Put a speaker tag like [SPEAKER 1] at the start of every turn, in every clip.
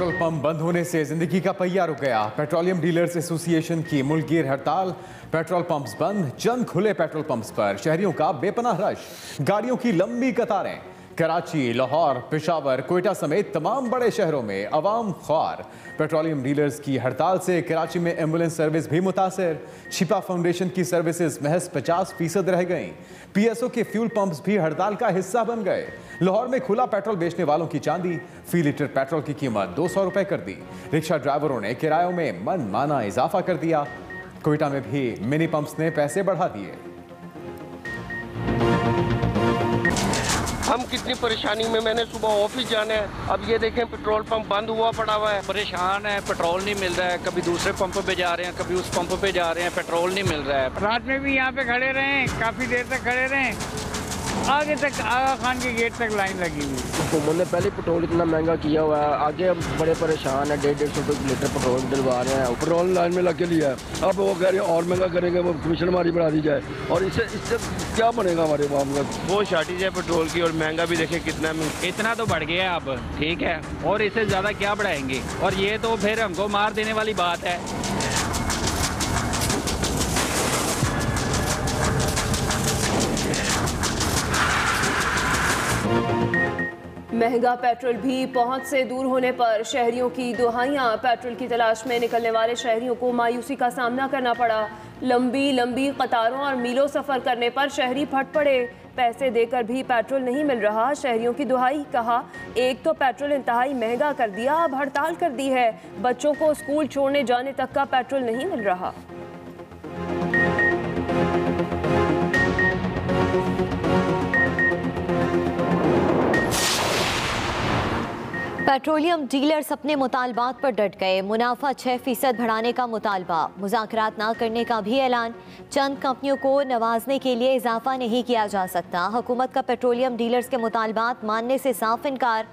[SPEAKER 1] Petrol pump बंद होने से जिंदगी का पहिया रुक गया। पेट्रोलियम डीलर्स एसोसिएशन की मुल्कगीर हड़ताल, पेट्रोल पंप्स बंद, चंद खुले पेट्रोल पंप्स पर शहरियों का बेपनाह रश, गाड़ियों की लंबी कतारें। कराची, लाहौर, पेशावर, कोयटा समेत तमाम बड़े शहरों में अवाम ख्वार। पेट्रोलियम डीलर्स की हड़ताल से कराची में एम्बुलेंस सर्विस भी मुतासर। छिपा फाउंडेशन की सर्विसेज महज 50% रह गईं। पीएसओ के फ्यूल पंप्स भी हड़ताल का हिस्सा बन गए। लाहौर में खुला पेट्रोल बेचने वालों की चांदी, फी लीटर पेट्रोल की कीमत 200 रुपए कर दी। रिक्शा ड्राइवरों ने किरायों में मनमाना इजाफा कर दिया। कोयटा में भी मिनी पंप्स ने पैसे बढ़ा दिए।
[SPEAKER 2] हम कितनी परेशानी में, मैंने सुबह ऑफिस जाना है, अब ये देखें पेट्रोल पंप बंद हुआ पड़ा हुआ है।
[SPEAKER 3] परेशान है, पेट्रोल नहीं मिल रहा है, कभी दूसरे पंप पे जा रहे हैं, कभी उस पंप पे जा रहे हैं, पेट्रोल नहीं मिल रहा है।
[SPEAKER 4] रात में भी यहाँ पे खड़े रहे, काफी देर तक खड़े रहे, आगे तक आगा खान के गेट तक लाइन लगी हुई।
[SPEAKER 5] हुकूमत ने पहले पेट्रोल इतना महंगा किया हुआ है, आगे हम बड़े परेशान है। 150 रुपये लीटर पेट्रोल डलवा रहे हैं, पेट्रोल लाइन में लग लिया है। अब वो कह रहे हैं और महंगा करेंगे, वो कमीशन हमारी बढ़ा दी जाए, और इससे क्या बनेगा हमारे मामला।
[SPEAKER 2] वो शॉर्टेज है पेट्रोल की, और महंगा भी देखें कितना।
[SPEAKER 3] इतना तो बढ़ गया अब, ठीक है, और इससे ज्यादा क्या बढ़ाएंगे, और ये तो फिर हमको मार देने वाली बात है।
[SPEAKER 6] महंगा पेट्रोल भी पहुंच से दूर होने पर शहरियों की दुहाइयां। पेट्रोल की तलाश में निकलने वाले शहरियों को मायूसी का सामना करना पड़ा। लंबी लंबी कतारों और मीलों सफर करने पर शहरी फट पड़े। पैसे देकर भी पेट्रोल नहीं मिल रहा, शहरियों की दुहाई। कहा, एक तो पेट्रोल इंतहाई महंगा कर दिया, अब हड़ताल कर दी है। बच्चों को स्कूल छोड़ने जाने तक का पेट्रोल नहीं मिल रहा।
[SPEAKER 7] पेट्रोलियम डीलर्स अपने मुतालबात पर डट गए। मुनाफा 6% बढ़ाने का मुतालबा, मुज़ाकरात ना करने का भी ऐलान। चंद कंपनियों को नवाजने के लिए इजाफा नहीं किया जा सकता। हुकूमत का पेट्रोलियम डीलर्स के मुतालबात मानने से साफ इनकार।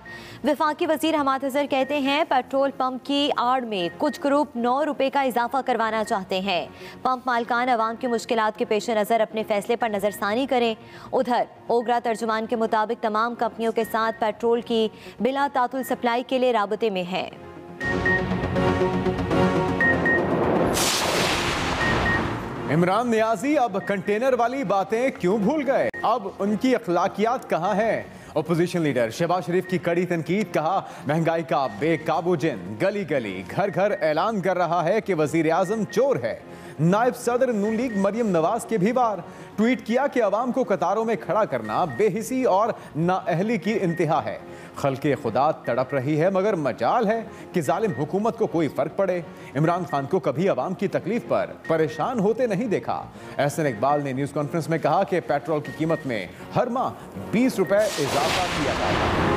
[SPEAKER 7] वफाकी वजीर हमाद अजहर कहते हैं पेट्रोल पंप की आड़ में कुछ ग्रुप 9 रुपये का इजाफा करवाना चाहते हैं। पंप मालकान अवाम की मुश्किलात के पेश नज़र अपने फैसले पर नज़रसानी करें। उधर ओगरा तर्जुमान के मुताबिक तमाम कंपनियों के साथ पेट्रोल की बिला तातुल सप्लाई के लिए राबते में है।
[SPEAKER 1] इमरान नियाजी अब कंटेनर वाली बातें क्यों भूल गए? अब उनकी अखलाकियात कहाँ हैं? अपोजिशन लीडर शहबाज शरीफ की कड़ी तनकीद। कहा, महंगाई का बेकाबू जिन गली गली घर घर ऐलान कर रहा है कि वजीर आजम चोर है। नायब सदर नून लीग मरियम नवाज के भी वार। ट्वीट किया कि अवाम को कतारों में खड़ा करना बेहिसी और नाअहली की इंतहा है। खल्के खुदा तड़प रही है, मगर मजाल है कि जालिम हुकूमत को कोई फर्क पड़े। इमरान खान को कभी अवाम की तकलीफ पर परेशान होते नहीं देखा। एहसन इकबाल ने न्यूज़ कॉन्फ्रेंस में कहा कि पेट्रोल की कीमत में हर माह 20 रुपए इजाफा किया जाएगा।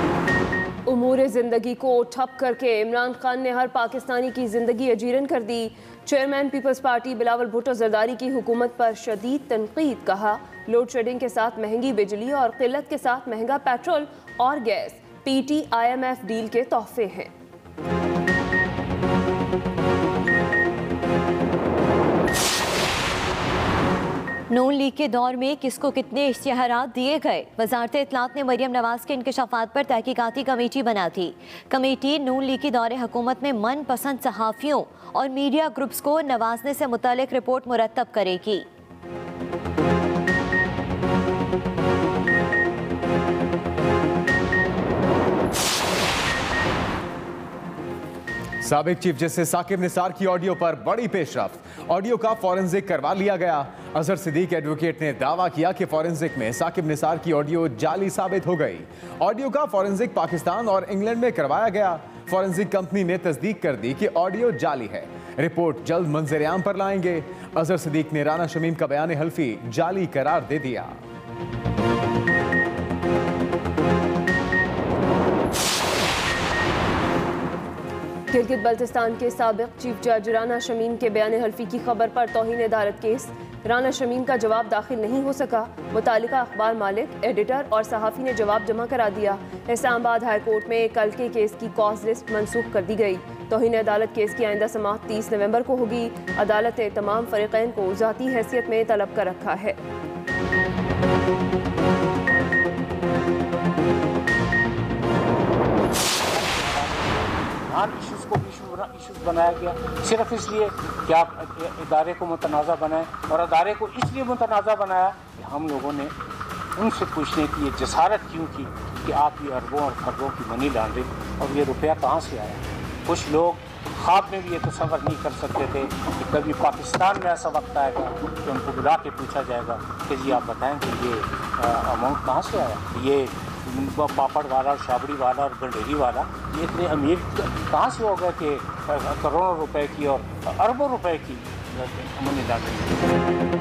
[SPEAKER 6] उमूर ज़िंदगी को ठप करके इमरान खान ने हर पाकिस्तानी की ज़िंदगी अजीरन कर दी। चेयरमैन पीपल्स पार्टी बिलावल भुट्टो जरदारी की हुकूमत पर शदीद तनकीद। कहा, लोड शेडिंग के साथ महंगी बिजली और किल्लत के साथ महंगा पेट्रोल और गैस PTIMF डील के तोहफे हैं।
[SPEAKER 7] नून लीग के दौर में किसको कितने इश्तिहारात दिए गए? वजारत इत्तलात ने मरियम नवाज के इंकशाफात पर तहकीकाती कमेटी बना थी। कमेटी नून लीग की दौरे हुकूमत में मन पसंद सहाफ़ियों और मीडिया ग्रुप्स को नवाजने से मुतालिक रिपोर्ट मुरतब करेगी।
[SPEAKER 1] साबिक चीफ जस्टिस साकिब निसार की ऑडियो पर बड़ी पेशरफ्त। ऑडियो का फॉरेंसिक करवा लिया गया। अजहर सिद्दीक एडवोकेट ने दावा किया कि फॉरेंसिक में साकिब निसार की ऑडियो जाली साबित हो गई। ऑडियो का फॉरेंसिक पाकिस्तान और इंग्लैंड में करवाया गया। फॉरेंसिक कंपनी ने तस्दीक कर दी कि ऑडियो जाली है। रिपोर्ट जल्द मंजर-ए-आम पर लाएंगे। अजहर सिद्दीक ने राना शमीम का बयान हल्फी जाली करार दे दिया।
[SPEAKER 6] गिलगित बल्तिस्तान के साबिक चीफ जज राना शमीम के बयान हल्फी की खबर पर तौहीन अदालत केस। राना शमीम का जवाब दाखिल नहीं हो सका। मुतालिका अखबार मालिक, एडिटर और सहाफ़ी ने जवाब जमा करा दिया। इस्लामाबाद हाई कोर्ट में कल के केस की कॉज लिस्ट मनसूख कर दी गई। तौहीन अदालत केस की आइंदा समाअत 30 नवंबर को होगी। अदालत ने तमाम फरीक़ैन को ज़ाती हैसियत में तलब कर रखा है।
[SPEAKER 8] तमाम इशूज़ को इशूज़ बनाया गया, सिर्फ इसलिए कि आप इदारे को मुतनाज़ा बनाएं। और इदारे को इसलिए मुतनाज़ा बनाया कि हम लोगों ने उनसे पूछने की ये जसारत क्यों की कि आप ये अरबों और खरबों की मनी लॉन्ड्रिंग और ये रुपया कहाँ से आया। कुछ लोग ख्वाब में भी ये तसव्वुर नहीं कर सकते थे कि कभी पाकिस्तान में ऐसा वक्त आएगा कि उनको बुला के पूछा जाएगा कि जी आप बताएं कि ये अमाउंट कहाँ से आया, ये पापड़ वाला और छाबड़ी वाला और गंडेरी वाला ये इतने अमीर कहाँ से हो गए कि करोड़ों रुपए की और अरबों रुपए की मनी लॉन्ड्रिंग।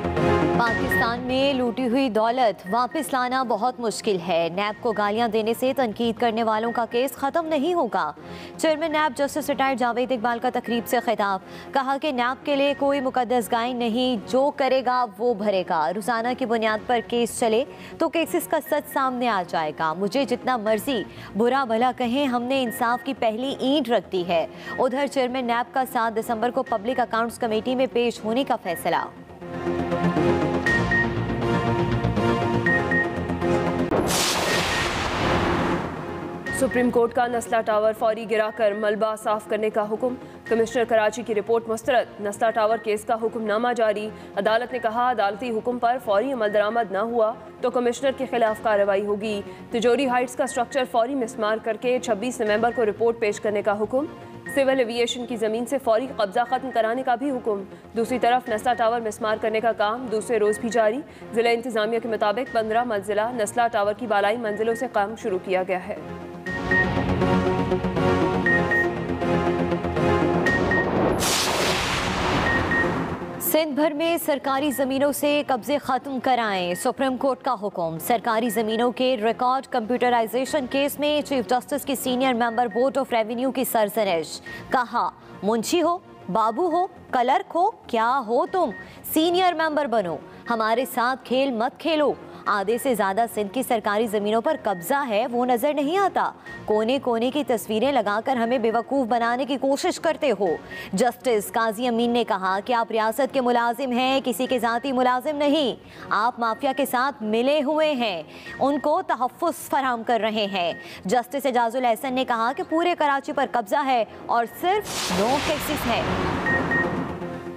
[SPEAKER 7] पाकिस्तान में लूटी हुई दौलत वापस लाना बहुत मुश्किल है। नैब को गालियां देने से तनकीद करने वालों का केस खत्म नहीं होगा। Chairman NAB justice retired Javed Iqbal का तकरीब से खिताब, कहा कि नैब के लिए कोई मुकद्दस गाय नहीं, जो करेगा वो भरेगा। रोजाना की बुनियाद पर केस चले तो केसेस का सच सामने आ जाएगा। मुझे जितना मर्जी बुरा भला कहें, हमने इंसाफ की पहली ईंट रख दी है। उधर चेयरमैन नैब का 7 दिसंबर को पब्लिक अकाउंट्स कमेटी में पेश होने का फैसला।
[SPEAKER 6] सुप्रीम कोर्ट का नस्ला टावर फौरी गिराकर मलबा साफ करने का हुक्म। कमिश्नर कराची की रिपोर्ट मुस्तरद, नस्ला टावर केस का हुक्मनामा जारी। अदालत ने कहा अदालती हुक्म पर फौरी अमल दरामद न हुआ तो कमिश्नर के खिलाफ कार्रवाई होगी। तिजोरी हाइट्स का स्ट्रक्चर फौरी मिसमार करके 26 नवंबर को रिपोर्ट पेश करने का हुक्म। सिविल एविएशन की ज़मीन से फौरी कब्जा खत्म कराने का भी हुक्म। दूसरी तरफ नस्ला टावर मिसमार करने का काम दूसरे रोज़ भी जारी। ज़िला इंतज़ामिया के मुताबिक 15 मंजिला नस्ला टावर की बालाई मंजिलों से काम शुरू किया गया है।
[SPEAKER 7] सिंध भर में सरकारी ज़मीनों से कब्जे ख़त्म कराएं, सुप्रीम कोर्ट का हुक्म। सरकारी ज़मीनों के रिकॉर्ड कंप्यूटराइजेशन केस में चीफ जस्टिस की senior member board of revenue की सरजनिश। कहा मुंशी हो, बाबू हो, क्लर्क हो, क्या हो तुम, सीनियर मेंबर बनो, हमारे साथ खेल मत खेलो। आधे से ज़्यादा सिंध की सरकारी ज़मीनों पर कब्जा है वो नज़र नहीं आता। कोने कोने की तस्वीरें लगाकर हमें बेवकूफ़ बनाने की कोशिश करते हो। जस्टिस काजी अमीन ने कहा कि आप रियासत के मुलाजिम हैं, किसी के ज़ाती मुलाजिम नहीं। आप माफिया के साथ मिले हुए हैं, उनको तहफ़्फ़ुज़ फराहम कर रहे हैं। जस्टिस एजाजुल एहसन ने कहा कि पूरे कराची पर कब्जा है और सिर्फ 9 केसेस हैं।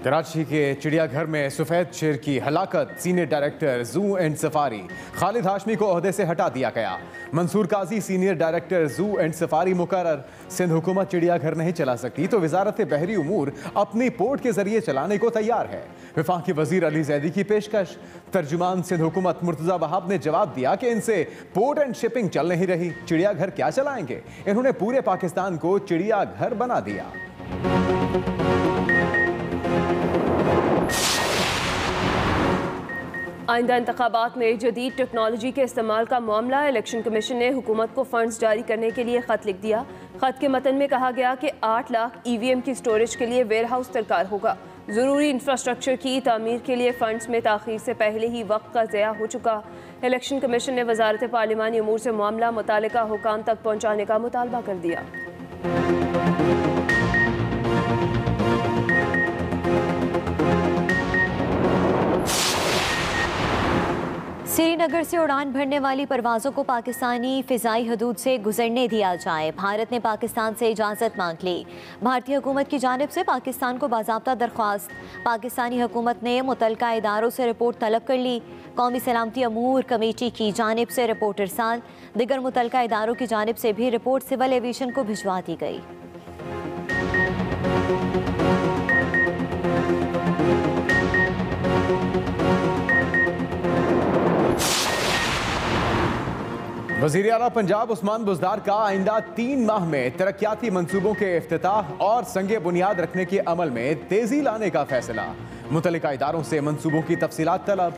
[SPEAKER 1] कराची के चिड़ियाघर में सफ़ेद शेर की हलाकत, सीनियर डायरेक्टर जू एंड सफारी खालिद हाशमी को ओहदे से हटा दिया गया। मंसूर काजी सीनियर डायरेक्टर जू एंड सफारी मुकर्रर। सिंध हुकूमत चिड़ियाघर नहीं चला सकती तो वजारत बहरी उमूर अपनी पोर्ट के जरिए चलाने को तैयार है। वफाकी वजीर अली जैदी की पेशकश। तर्जुमान सिंध हुकूमत मुर्तज़ा वहाब ने जवाब दिया कि इनसे पोर्ट एंड शिपिंग चल नहीं रही, चिड़ियाघर क्या चलाएंगे। इन्होंने पूरे पाकिस्तान को चिड़ियाघर बना दिया।
[SPEAKER 6] आइंदा इंतखाबात में जदीद टेक्नोलॉजी के इस्तेमाल का मामला। इलेक्शन कमीशन ने हुकूमत को फंड्स जारी करने के लिए ख़त लिख दिया। ख़त के मतन में कहा गया कि 8 लाख EVM की स्टोरेज के लिए वेयर हाउस दरकार होगा। ज़रूरी इंफ्रास्ट्रक्चर की तामीर के लिए फ़ंड्स में ताख़ीर से पहले ही वक्त का ज़या हो चुका। इलेक्शन कमीशन ने वजारत पार्लिमानी अमूर से मामला मुतालिका हुकाम तक पहुँचाने का मुतालबा कर दिया।
[SPEAKER 7] श्रीनगर से उड़ान भरने वाली परवाज़ों को पाकिस्तानी फ़िज़ाई हदूद से गुजरने दिया जाए। भारत ने पाकिस्तान से इजाज़त मांग ली। भारतीय हुकूमत की जानिब से पाकिस्तान को बाज़ाब्ता दरख्वास्त। पाकिस्तानी हुकूमत ने मुतल्लिका इदारों से रिपोर्ट तलब कर ली। कौमी सलामती अमूर कमेटी की जानिब से रिपोर्ट इरसाल। दिगर मुतल्लिका इदारों की जानिब से भी रिपोर्ट सिविल एविएशन को भिजवा दी गई।
[SPEAKER 1] वज़ीर आला पंजाब उस्मान बुज़दार का आइंदा 3 माह में तरक्याती मंसूबों के इफ्तिताह और संगे बुनियाद रखने के अमल में तेज़ी लाने का फैसला। मुतल्लिका इदारों से मंसूबों की तफसीलात तलब।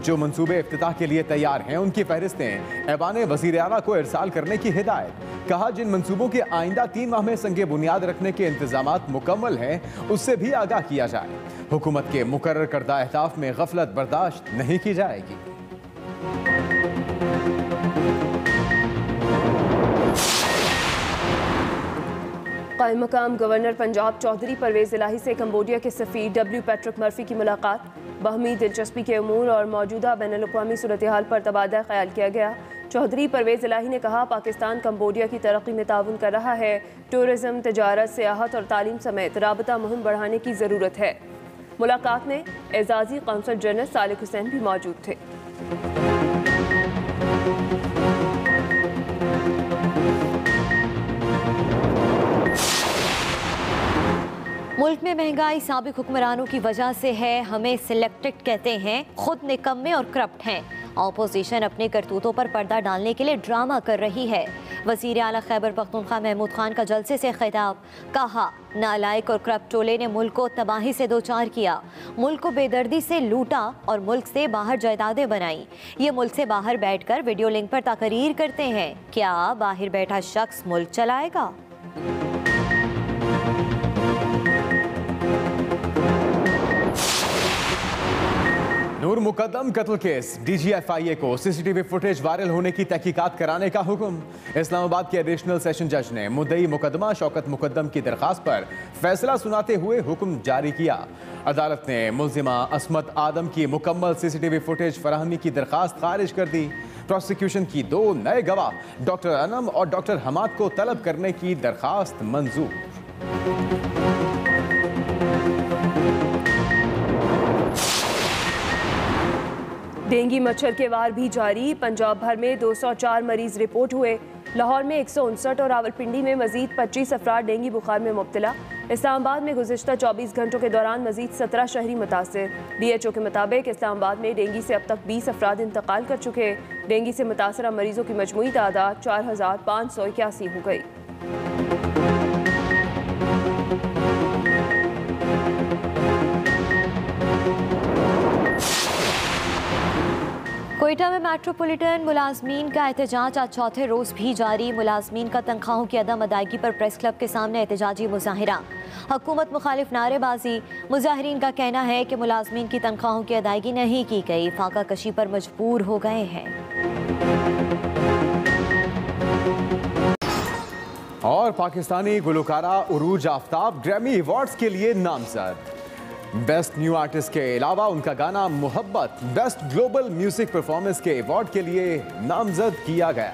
[SPEAKER 1] जो मंसूबे इफ्तिताह के लिए तैयार हैं उनकी फहरिस्तें ऐवान वज़ीर आला को इरसाल करने की हिदायत। कहा जिन मंसूबों के आइंदा 3 माह में संगे बुनियाद रखने के इंतजामात मुकम्मल हैं उससे भी आगाह किया जाए। हुकूमत के मुकर्रर करदा अहदाफ में गफलत बर्दाश्त नहीं की जाएगी।
[SPEAKER 6] कायम मकाम गवर्नर पंजाब चौधरी परवेज इलाही से कंबोडिया के सफ़ीर डब्ल्यू पैट्रिक मर्फी की मुलाकात। बाहमी दिलचस्पी के उमूर और मौजूदा बैनुल-अक़वामी सूरत हाल पर तबादला ख्याल किया गया। चौधरी परवेज इलाही ने कहा, पाकिस्तान कंबोडिया की तरक्की में ताउन कर रहा है। टूरिज़म, तजारत, सियाहत और तालीम समेत राबता मुहिम बढ़ाने की ज़रूरत है। मुलाकात में एजाज़ी कौंसल जनरल सालिक हुसैन भी मौजूद थे।
[SPEAKER 7] मुल्क में महंगाई साबिक हुक्मरानों की वजह से है। हमें सिलेक्टेड कहते हैं, खुद निकम्मे और करप्ट हैं। ऑपोजिशन अपने करतूतों पर पर्दा डालने के लिए ड्रामा कर रही है। वज़ीर आला खैबर पख्तूनख्वा महमूद खान का जलसे से खिताब। कहा, नालायक और करप्ट टोले ने मुल्क को तबाही से दो चार किया, मुल्क को बेदर्दी से लूटा और मुल्क से बाहर जायदादें बनाई। ये मुल्क से बाहर बैठकर वीडियो लिंक पर तकरीर करते हैं। क्या बाहर बैठा शख्स मुल्क चलाएगा?
[SPEAKER 1] नूर मुकद्दम कत्ल केस, DGFIA को CCTV फुटेज वायरल होने की तहकीकात कराने का हुक्म। इस्लामाबाद के एडिशनल सेशन जज ने मुद्दई मुकदमा शौकत मुकद्दम की दरखास्त पर फैसला सुनाते हुए हुक्म जारी किया। अदालत ने मुल्जिमा असमत आदम की मुकम्मल CCTV फुटेज फराहमी की दरखास्त खारिज कर दी। प्रोसिक्यूशन की 2 नए गवाह डॉक्टर अनम और डॉक्टर हमाद को तलब करने की दरखास्त मंजूर।
[SPEAKER 6] डेंगू मच्छर के वार भी जारी। पंजाब भर में 204 मरीज रिपोर्ट हुए। लाहौर में 159 और रावलपिंडी में मजीद 25 अफराद डेंगू बुखार में मुब्तला। इस्लामाबाद में गुज़िश्ता 24 घंटों के दौरान मजीद 17 शहरी मुतासिर। DHO के मुताबिक इस्लामाबाद में डेंगू से अब तक 20 अफराद इंतकाल कर चुके। डेंगू से मुतासरा मरीजों की मजमूई तादाद 4581 हो गई।
[SPEAKER 7] कोयटा में मेट्रोपॉलिटन मुलाजमीन का एहतजाज आज चौथे रोज भी जारी। मुलाजमीन का तनख्वाहों की अदम अदायगी पर प्रेस क्लब के सामने एहतजाजी मुजाहिरा। हुकूमत मुखालिफ नारेबाजी। मुजाहिरीन का कहना है कि मुलाजमीन की तनख्वाहों की अदायगी नहीं की गई, फाका कशी पर मजबूर हो गए हैं।
[SPEAKER 1] और पाकिस्तानी गुलकारा उरूज आफ्ताब ग्रैमी अवार्ड्स के लिए नामजद। बेस्ट न्यू आर्टिस्ट के अलावा उनका गाना मोहब्बत बेस्ट ग्लोबल म्यूजिक परफॉर्मेंस के अवार्ड के लिए नामजद किया गया।